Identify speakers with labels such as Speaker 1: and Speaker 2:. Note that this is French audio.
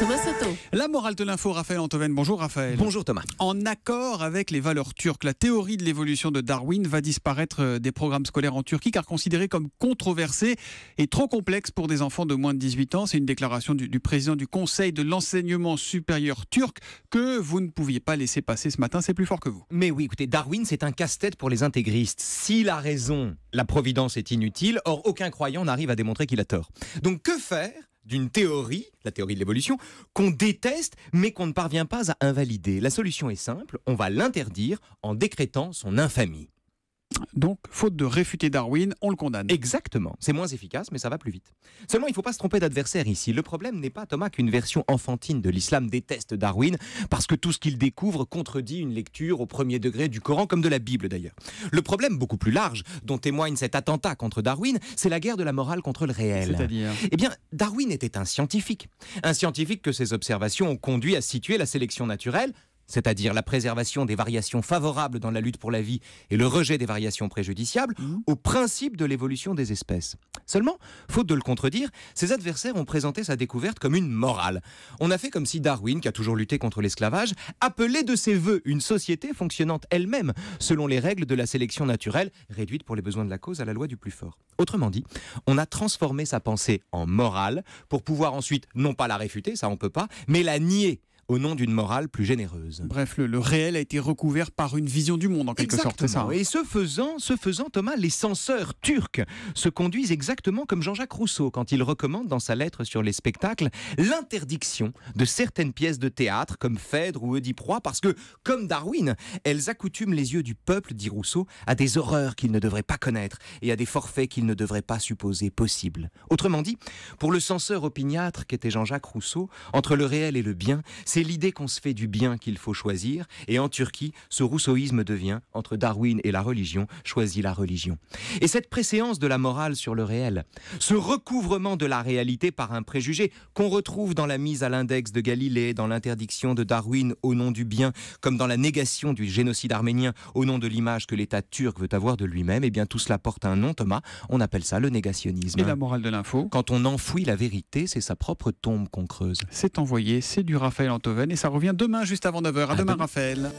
Speaker 1: Thomas Soto.
Speaker 2: La morale de l'info, Raphaël Antoven. Bonjour Raphaël.
Speaker 3: Bonjour Thomas.
Speaker 2: En accord avec les valeurs turques, la théorie de l'évolution de Darwin va disparaître des programmes scolaires en Turquie car considérée comme controversée et trop complexe pour des enfants de moins de 18 ans. C'est une déclaration du président du Conseil de l'enseignement supérieur turc que vous ne pouviez pas laisser passer ce matin. C'est plus fort que vous.
Speaker 3: Mais oui, écoutez, Darwin, c'est un casse-tête pour les intégristes. S'il a raison, la providence est inutile. Or, aucun croyant n'arrive à démontrer qu'il a tort. Donc, que faire d'une théorie, la théorie de l'évolution, qu'on déteste mais qu'on ne parvient pas à invalider? La solution est simple, on va l'interdire en décrétant son infamie.
Speaker 2: Donc, faute de réfuter Darwin, on le condamne.
Speaker 3: Exactement, c'est moins efficace mais ça va plus vite. Seulement, il ne faut pas se tromper d'adversaire ici. Le problème n'est pas, Thomas, qu'une version enfantine de l'islam déteste Darwin parce que tout ce qu'il découvre contredit une lecture au premier degré du Coran, comme de la Bible d'ailleurs. Le problème beaucoup plus large, dont témoigne cet attentat contre Darwin, c'est la guerre de la morale contre le réel.
Speaker 2: C'est-à-dire ?
Speaker 3: Eh bien, Darwin était un scientifique que ses observations ont conduit à situer la sélection naturelle, c'est-à-dire la préservation des variations favorables dans la lutte pour la vie et le rejet des variations préjudiciables, au principe de l'évolution des espèces. Seulement, faute de le contredire, ses adversaires ont présenté sa découverte comme une morale. On a fait comme si Darwin, qui a toujours lutté contre l'esclavage, appelait de ses voeux une société fonctionnant elle-même selon les règles de la sélection naturelle, réduite pour les besoins de la cause à la loi du plus fort. Autrement dit, on a transformé sa pensée en morale pour pouvoir ensuite, non pas la réfuter, ça on peut pas, mais la nier au nom d'une morale plus généreuse.
Speaker 2: Bref, le réel a été recouvert par une vision du monde, en quelque sorte, c'est ça.
Speaker 3: Et ce faisant, Thomas, les censeurs turcs se conduisent exactement comme Jean-Jacques Rousseau quand il recommande dans sa lettre sur les spectacles l'interdiction de certaines pièces de théâtre comme Phèdre ou Oedipe Roi parce que, comme Darwin, elles accoutument les yeux du peuple, dit Rousseau, à des horreurs qu'il ne devrait pas connaître et à des forfaits qu'il ne devrait pas supposer possibles. Autrement dit, pour le censeur opiniâtre qu'était Jean-Jacques Rousseau, entre le réel et le bien, c'est l'idée qu'on se fait du bien qu'il faut choisir, et en Turquie, ce rousseauisme devient, entre Darwin et la religion, choisit la religion. Et cette préséance de la morale sur le réel, ce recouvrement de la réalité par un préjugé qu'on retrouve dans la mise à l'index de Galilée, dans l'interdiction de Darwin au nom du bien, comme dans la négation du génocide arménien au nom de l'image que l'État turc veut avoir de lui-même, et bien tout cela porte un nom, Thomas, on appelle ça le négationnisme.
Speaker 2: Et la morale de l'info ?
Speaker 3: Quand on enfouit la vérité, c'est sa propre tombe qu'on creuse.
Speaker 2: C'est envoyé, c'est du Raphaël Antoven et ça revient demain juste avant 9h. À demain Raphaël.